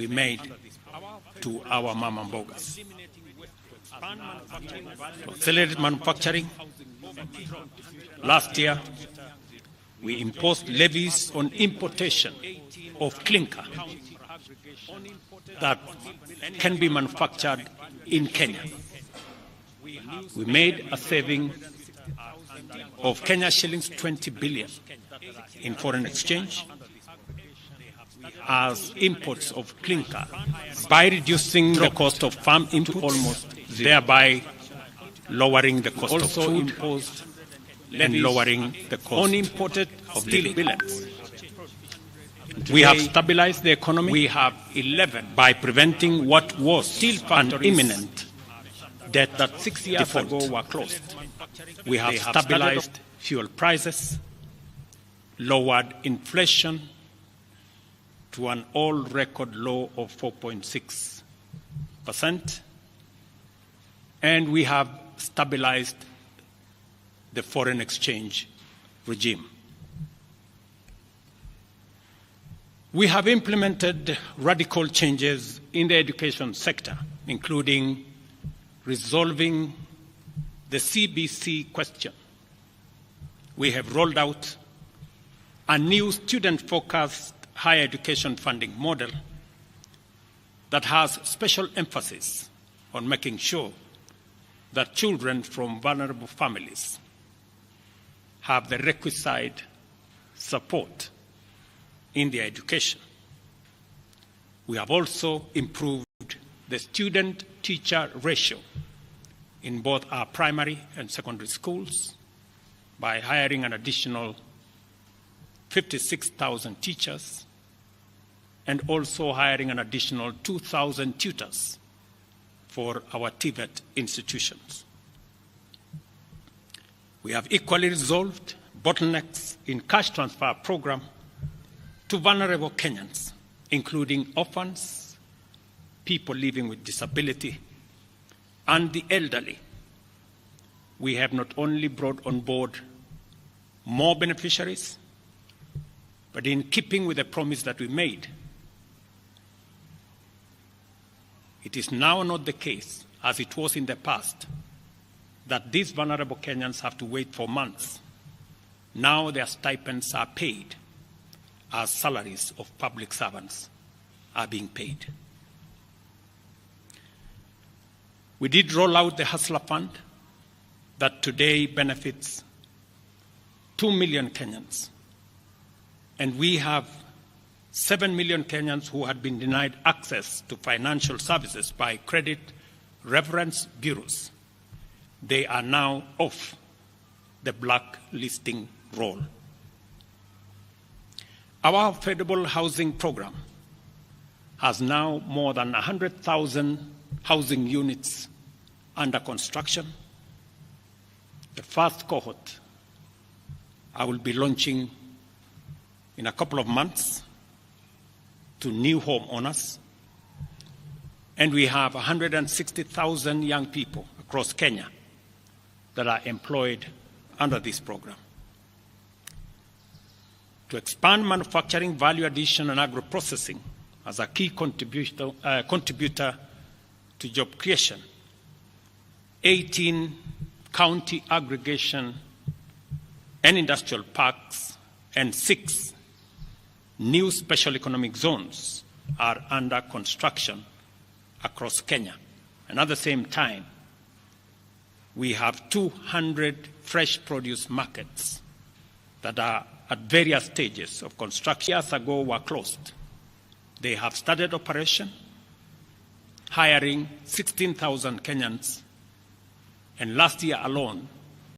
we made to our mama mbogas. Accelerated manufacturing. Last year, we imposed levies on importation of clinker that can be manufactured in Kenya. We made a saving of Kenya shillings 20 billion in foreign exchange as imports of clinker by reducing the cost of farm input almost zero, thereby lowering the cost of food imposed and lowering the cost on imported steel billets. We have stabilized the economy. We have 11 by preventing what was still an imminent debt that 6 years ago were closed. We have stabilized fuel prices, lowered inflation to an all-record low of 4.6%, and we have stabilized the foreign exchange regime. We have implemented radical changes in the education sector, including resolving the CBC question. We have rolled out a new student-focused higher education funding model that has special emphasis on making sure that children from vulnerable families have the requisite support in their education. We have also improved the student-teacher ratio in both our primary and secondary schools by hiring an additional 56,000 teachers and also hiring an additional 2,000 tutors for our TVET institutions. We have equally resolved bottlenecks in cash transfer program to vulnerable Kenyans, including orphans, people living with disability, and the elderly. We have not only brought on board more beneficiaries, but in keeping with the promise that we made, it is now not the case, as it was in the past, that these vulnerable Kenyans have to wait for months. Now their stipends are paid as salaries of public servants are being paid. We did roll out the Hustler Fund that today benefits 2 million Kenyans. And we have 7 million Kenyans who had been denied access to financial services by credit reference bureaus. They are now off the blacklisting roll. Our affordable housing program has now more than 100,000 housing units under construction. The first cohort I will be launching in a couple of months to new homeowners. And we have 160,000 young people across Kenya that are employed under this program. To expand manufacturing, value addition, and agro-processing as a key contributor to job creation, 18 county aggregation and industrial parks and 6 new special economic zones are under construction across Kenya. And at the same time, we have 200 fresh produce markets that are at various stages of construction. Years ago were closed. They have started operation, hiring 16,000 Kenyans, and last year alone,